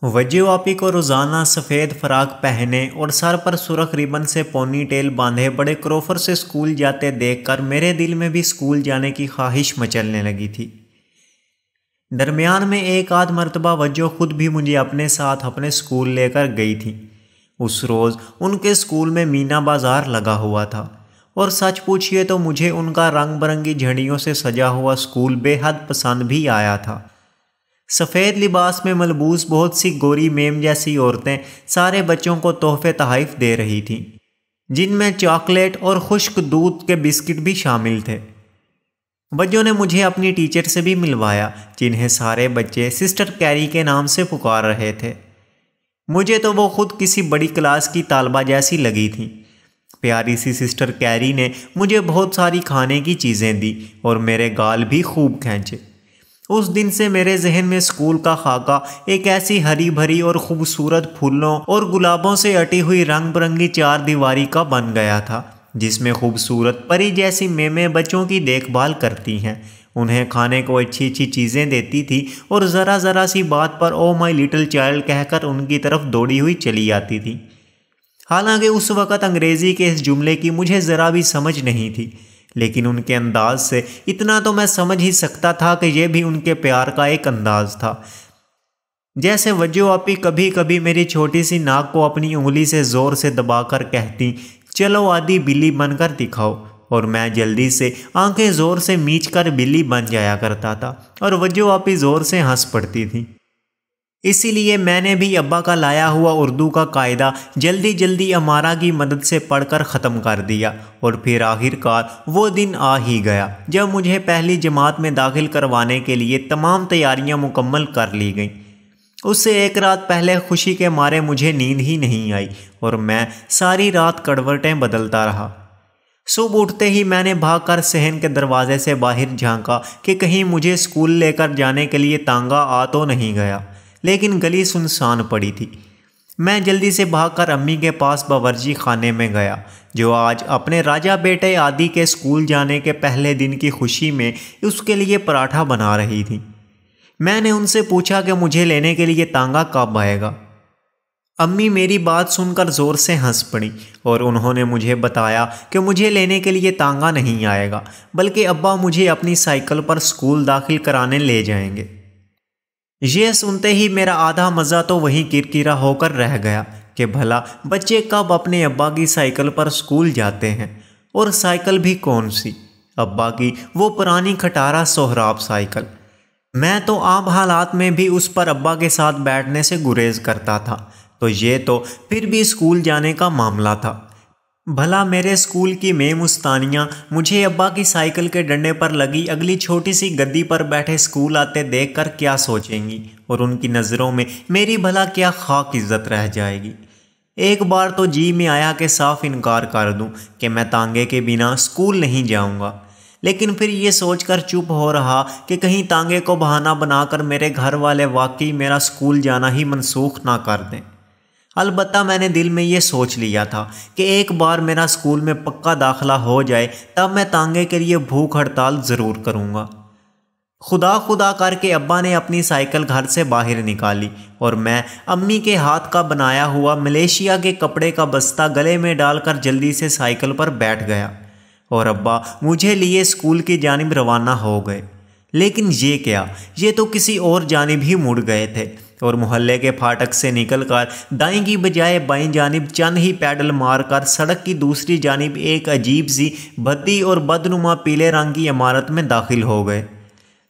وجہ آپی کو روزانہ سفید فراق پہنے اور سر پر سرخ ربن سے پونی ٹیل باندھے بڑے کروفر سے اسکول جاتے دیکھ کر میرے دل میں بھی اسکول جانے کی خواہش مچلنے لگی تھی۔ درمیان میں ایک آدھ مرتبہ وجہ خود بھی مجھے اپنے ساتھ اپنے اسکول لے کر گئی تھی۔ اس روز ان کے اسکول میں مینا بازار لگا ہوا تھا، اور سچ پوچھئے تو مجھے ان کا رنگ برنگی جھنڈیوں سے سجا ہوا اسکول بے حد پسند بھی آیا تھا۔ سفید لباس میں ملبوس بہت سی گوری میم جیسی عورتیں سارے بچوں کو تحفے تحائف دے رہی تھیں، جن میں چاکلیٹ اور خشک دودھ کے بسکٹ بھی شامل تھے۔ وجہ نے مجھے اپنی ٹیچر سے بھی ملوایا، جنہیں سارے بچے سسٹر کیری کے نام سے پکار رہے تھے۔ مجھے تو وہ خود کسی بڑی کلاس کی طالبہ جیسی لگی تھیں۔ پیاری سی سسٹر کیری نے مجھے بہت ساری کھانے کی چیزیں دی اور میرے گال بھی خوب کھینچے۔ اس دن سے میرے ذہن میں اسکول کا خاکہ ایک ایسی ہری بھری اور خوبصورت پھولوں اور گلابوں سے اٹی ہوئی رنگ برنگی چار دیواری کا بن گیا تھا، جس میں خوبصورت پری جیسی میمیں بچوں کی دیکھ بھال کرتی ہیں، انہیں کھانے کو اچھی اچھی چیزیں دیتی تھی اور ذرا ذرا سی بات پر او مائی لٹل چائلڈ کہہ کر ان کی طرف دوڑی ہوئی چلی آتی تھی۔ حالانکہ اس وقت انگریزی کے اس جملے کی مجھے ذرا بھی سمجھ نہیں تھی، لیکن ان کے انداز سے اتنا تو میں سمجھ ہی سکتا تھا کہ یہ بھی ان کے پیار کا ایک انداز تھا۔ جیسے وجہ آپی کبھی کبھی میری چھوٹی سی ناک کو اپنی انگلی سے زور سے دبا کر کہتی، چلو آدھی بلی بن کر دکھاؤ، اور میں جلدی سے آنکھیں زور سے میچ کر بلی بن جایا کرتا تھا، اور وجہ آپی زور سے ہنس پڑتی تھی۔ اسی لیے میں نے بھی ابا کا لایا ہوا اردو کا قاعدہ جلدی جلدی امارہ کی مدد سے پڑھ کر ختم کر دیا، اور پھر آخر کار وہ دن آ ہی گیا جب مجھے پہلی جماعت میں داخل کروانے کے لیے تمام تیاریاں مکمل کر لی گئیں۔ اس سے ایک رات پہلے خوشی کے مارے مجھے نیند ہی نہیں آئی، اور میں ساری رات کڑوٹیں بدلتا رہا۔ صبح اٹھتے ہی میں نے بھاگ کر صحن کے دروازے سے باہر جھانکا کہ کہیں مجھے اسکول لے کر جانے کے لیے تانگا آ تو نہیں گیا، لیکن گلی سنسان پڑی تھی۔ میں جلدی سے بھاگ کر امی کے پاس باورچی خانے میں گیا، جو آج اپنے راجہ بیٹے عادی کے اسکول جانے کے پہلے دن کی خوشی میں اس کے لیے پراٹھا بنا رہی تھی۔ میں نے ان سے پوچھا کہ مجھے لینے کے لیے تانگا کب آئے گا۔ امی میری بات سن کر زور سے ہنس پڑیں، اور انہوں نے مجھے بتایا کہ مجھے لینے کے لیے تانگا نہیں آئے گا، بلکہ ابا مجھے اپنی سائیکل پر اسکول داخل کرانے لے جائیں گے۔ یہ سنتے ہی میرا آدھا مزہ تو وہیں کرکرا ہو کر رہ گیا کہ بھلا بچے کب اپنے ابا کی سائیکل پر اسکول جاتے ہیں، اور سائیکل بھی کون سی؟ ابا کی وہ پرانی کھٹارا سہراب سائیکل۔ میں تو عام حالات میں بھی اس پر ابا کے ساتھ بیٹھنے سے گریز کرتا تھا، تو یہ تو پھر بھی اسکول جانے کا معاملہ تھا۔ بھلا میرے اسکول کی میم مستانیاں مجھے ابا کی سائیکل کے ڈنڈے پر لگی اگلی چھوٹی سی گدی پر بیٹھے اسکول آتے دیکھ کر کیا سوچیں گی، اور ان کی نظروں میں میری بھلا کیا خاک عزت رہ جائے گی۔ ایک بار تو جی میں آیا کہ صاف انکار کر دوں کہ میں تانگے کے بنا اسکول نہیں جاؤں گا، لیکن پھر یہ سوچ کر چپ ہو رہا کہ کہیں تانگے کو بہانہ بنا کر میرے گھر والے واقعی میرا اسکول جانا ہی منسوخ نہ کر دیں۔ البتہ میں نے دل میں یہ سوچ لیا تھا کہ ایک بار میرا اسکول میں پکا داخلہ ہو جائے تب میں تانگے کے لیے بھوک ہڑتال ضرور کروں گا۔ خدا خدا کر کے ابا نے اپنی سائیکل گھر سے باہر نکالی، اور میں امی کے ہاتھ کا بنایا ہوا ملیشیا کے کپڑے کا بستہ گلے میں ڈال کر جلدی سے سائیکل پر بیٹھ گیا، اور ابا مجھے لیے اسکول کی جانب روانہ ہو گئے۔ لیکن یہ کیا، یہ تو کسی اور جانب ہی مڑ گئے تھے، اور محلے کے پھاٹک سے نکل کر دائیں کی بجائے بائیں جانب چند ہی پیڈل مار کر سڑک کی دوسری جانب ایک عجیب سی بھدی اور بدنما پیلے رنگ کی عمارت میں داخل ہو گئے۔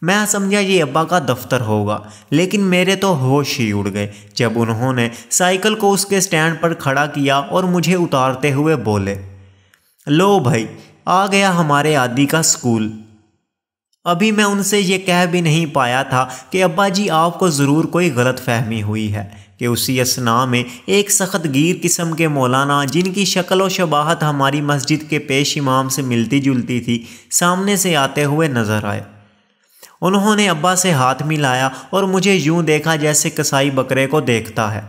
میں سمجھا یہ ابا کا دفتر ہوگا، لیکن میرے تو ہوش ہی اڑ گئے جب انہوں نے سائیکل کو اس کے سٹینڈ پر کھڑا کیا اور مجھے اتارتے ہوئے بولے، لو بھائی، آ گیا ہمارے عادی کا اسکول۔ ابھی میں ان سے یہ کہہ بھی نہیں پایا تھا کہ ابا جی آپ کو ضرور کوئی غلط فہمی ہوئی ہے، کہ اسی اثناء میں ایک سخت گیر قسم کے مولانا، جن کی شکل و شباہت ہماری مسجد کے پیش امام سے ملتی جلتی تھی، سامنے سے آتے ہوئے نظر آئے۔ انہوں نے ابا سے ہاتھ ملایا اور مجھے یوں دیکھا جیسے کسائی بکرے کو دیکھتا ہے۔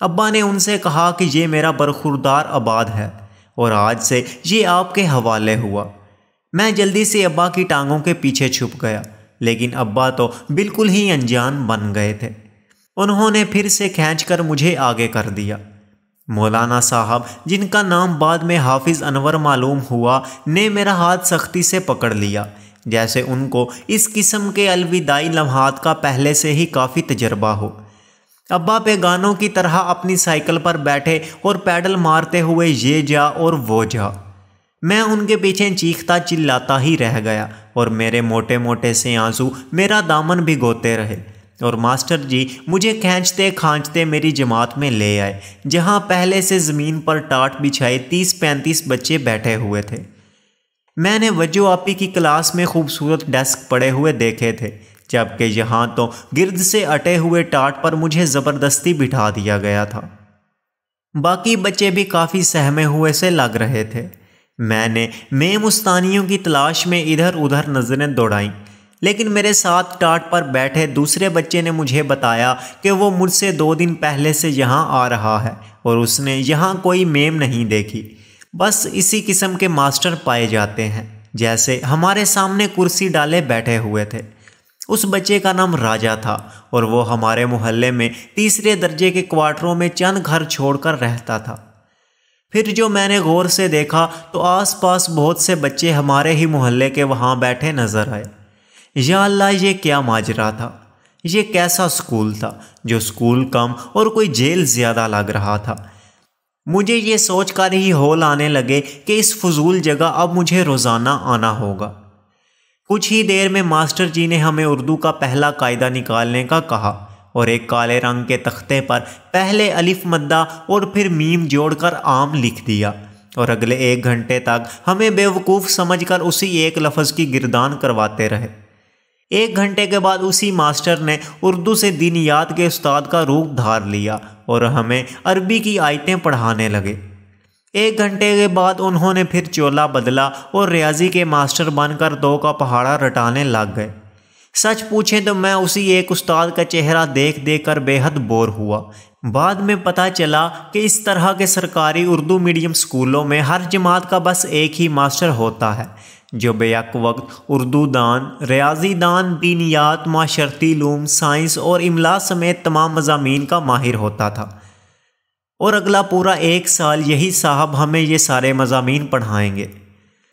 ابا نے ان سے کہا کہ یہ میرا برخوردار آباد ہے، اور آج سے یہ آپ کے حوالے ہوا۔ میں جلدی سے ابا کی ٹانگوں کے پیچھے چھپ گیا، لیکن ابا تو بالکل ہی انجان بن گئے تھے۔ انہوں نے پھر سے کھینچ کر مجھے آگے کر دیا۔ مولانا صاحب، جن کا نام بعد میں حافظ انور معلوم ہوا، نے میرا ہاتھ سختی سے پکڑ لیا، جیسے ان کو اس قسم کے الوداعی لمحات کا پہلے سے ہی کافی تجربہ ہو۔ ابا بیگانوں کی طرح اپنی سائیکل پر بیٹھے اور پیڈل مارتے ہوئے یہ جا اور وہ جا۔ میں ان کے پیچھے چیختا چلاتا ہی رہ گیا، اور میرے موٹے موٹے سے آنسو میرا دامن بھگوتے رہے، اور ماسٹر جی مجھے کھینچتے کھانچتے میری جماعت میں لے آئے، جہاں پہلے سے زمین پر ٹاٹ بچھائے 30-35 بچے بیٹھے ہوئے تھے۔ میں نے وجو آپی کی کلاس میں خوبصورت ڈیسک پڑے ہوئے دیکھے تھے، جبکہ یہاں تو گرد سے اٹے ہوئے ٹاٹ پر مجھے زبردستی بٹھا دیا گیا تھا۔ باقی بچے بھی کافی سہمے ہوئے سے لگ رہے تھے۔ میں نے میم استانیوں کی تلاش میں ادھر ادھر نظریں دوڑائیں، لیکن میرے ساتھ ٹاٹ پر بیٹھے دوسرے بچے نے مجھے بتایا کہ وہ مجھ سے 2 دن پہلے سے یہاں آ رہا ہے، اور اس نے یہاں کوئی میم نہیں دیکھی، بس اسی قسم کے ماسٹر پائے جاتے ہیں جیسے ہمارے سامنے کرسی ڈالے بیٹھے ہوئے تھے۔ اس بچے کا نام راجہ تھا، اور وہ ہمارے محلے میں 3 درجے کے کوارٹروں میں چند گھر چھوڑ کر رہتا تھا۔ پھر جو میں نے غور سے دیکھا تو آس پاس بہت سے بچے ہمارے ہی محلے کے وہاں بیٹھے نظر آئے۔ یا اللہ، یہ کیا ماجرا تھا! یہ کیسا اسکول تھا، جو اسکول کم اور کوئی جیل زیادہ لگ رہا تھا۔ مجھے یہ سوچ کر ہی ہول آنے لگے کہ اس فضول جگہ اب مجھے روزانہ آنا ہوگا۔ کچھ ہی دیر میں ماسٹر جی نے ہمیں اردو کا پہلا قاعدہ نکالنے کا کہا، اور ایک کالے رنگ کے تختے پر پہلے الف مدہ اور پھر میم جوڑ کر عام لکھ دیا، اور اگلے 1 گھنٹے تک ہمیں بے وقوف سمجھ کر اسی ایک لفظ کی گردان کرواتے رہے۔ 1 گھنٹے کے بعد اسی ماسٹر نے اردو سے دینیات کے استاد کا روپ دھار لیا اور ہمیں عربی کی آیتیں پڑھانے لگے۔ 1 گھنٹے کے بعد انہوں نے پھر چولا بدلا اور ریاضی کے ماسٹر بن کر 2 کا پہاڑا رٹانے لگ گئے۔ سچ پوچھیں تو میں اسی ایک استاد کا چہرہ دیکھ دیکھ کر بے حد بور ہوا۔ بعد میں پتہ چلا کہ اس طرح کے سرکاری اردو میڈیم سکولوں میں ہر جماعت کا بس ایک ہی ماسٹر ہوتا ہے، جو بیک وقت اردو دان، ریاضی دان، دینیات، معاشرتی علوم، سائنس اور املا سمیت تمام مضامین کا ماہر ہوتا تھا، اور اگلا پورا 1 سال یہی صاحب ہمیں یہ سارے مضامین پڑھائیں گے۔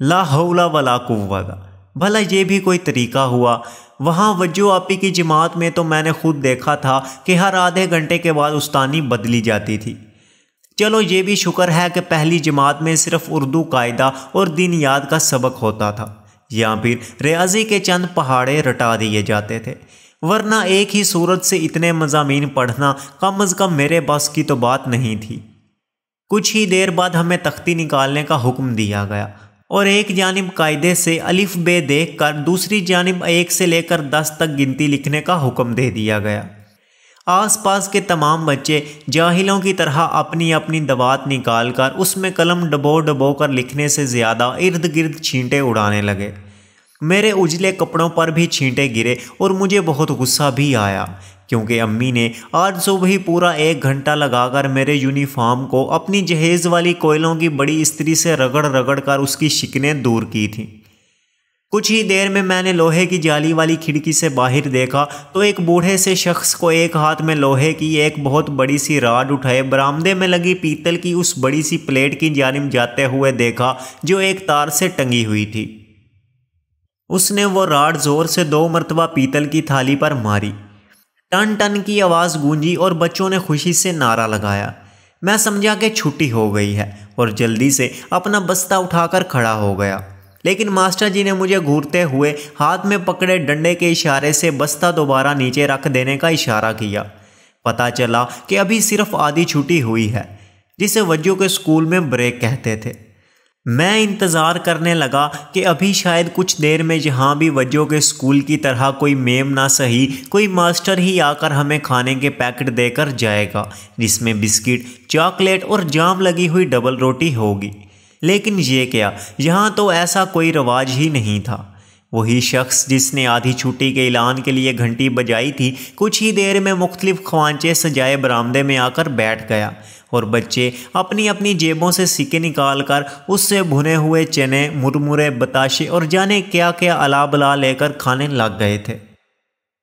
لا حول ولا قوت! بھلا یہ بھی کوئی طریقہ ہوا؟ وہاں وجو آپی کی جماعت میں تو میں نے خود دیکھا تھا کہ ہر آدھے گھنٹے کے بعد استانی بدلی جاتی تھی۔ چلو یہ بھی شکر ہے کہ پہلی جماعت میں صرف اردو قاعدہ اور دینیات کا سبق ہوتا تھا، یا پھر ریاضی کے چند پہاڑے رٹا دیے جاتے تھے، ورنہ ایک ہی صورت سے اتنے مضامین پڑھنا کم از کم میرے بس کی تو بات نہیں تھی۔ کچھ ہی دیر بعد ہمیں تختی نکالنے کا حکم دیا گیا، اور ایک جانب قاعدے سے الف بے دیکھ کر دوسری جانب 1 سے لے کر 10 تک گنتی لکھنے کا حکم دے دیا گیا۔ آس پاس کے تمام بچے جاہلوں کی طرح اپنی اپنی دوات نکال کر اس میں قلم ڈبو ڈبو کر لکھنے سے زیادہ ارد گرد چھینٹے اڑانے لگے۔ میرے اجلے کپڑوں پر بھی چھینٹے گرے اور مجھے بہت غصہ بھی آیا، کیونکہ امی نے آج صبح ہی پورا 1 گھنٹہ لگا کر میرے یونیفارم کو اپنی جہیز والی کوئلوں کی بڑی استری سے رگڑ رگڑ کر اس کی شکنیں دور کی تھیں۔ کچھ ہی دیر میں نے لوہے کی جالی والی کھڑکی سے باہر دیکھا تو ایک بوڑھے سے شخص کو ایک ہاتھ میں لوہے کی ایک بہت بڑی سی راڈ اٹھائے برآمدے میں لگی پیتل کی اس بڑی سی پلیٹ کی جانب جاتے ہوئے دیکھا جو ایک تار سے ٹنگی ہوئی تھی۔ اس نے وہ راڈ زور سے 2 مرتبہ پیتل کی تھالی پر ماری، ٹن ٹن کی آواز گونجی اور بچوں نے خوشی سے نعرہ لگایا۔ میں سمجھا کہ چھٹی ہو گئی ہے اور جلدی سے اپنا بستہ اٹھا کر کھڑا ہو گیا، لیکن ماسٹر جی نے مجھے گھورتے ہوئے ہاتھ میں پکڑے ڈنڈے کے اشارے سے بستہ دوبارہ نیچے رکھ دینے کا اشارہ کیا۔ پتہ چلا کہ ابھی صرف آدھی چھٹی ہوئی ہے، جسے وجو کے اسکول میں بریک کہتے تھے۔ میں انتظار کرنے لگا کہ ابھی شاید کچھ دیر میں جہاں بھی وجو کے اسکول کی طرح کوئی میم نہ سہی کوئی ماسٹر ہی آ کر ہمیں کھانے کے پیکٹ دے کر جائے گا، جس میں بسکٹ، چاکلیٹ اور جام لگی ہوئی ڈبل روٹی ہوگی، لیکن یہ کیا، یہاں تو ایسا کوئی رواج ہی نہیں تھا۔ وہی شخص جس نے آدھی چھٹی کے اعلان کے لیے گھنٹی بجائی تھی کچھ ہی دیر میں مختلف خوانچے سجائے برآمدے میں آ کر بیٹھ گیا، اور بچے اپنی اپنی جیبوں سے سکے نکال کر اس سے بھنے ہوئے چنے، مرمرے، بتاشے اور جانے کیا کیا الا بلا لے کر کھانے لگ گئے تھے۔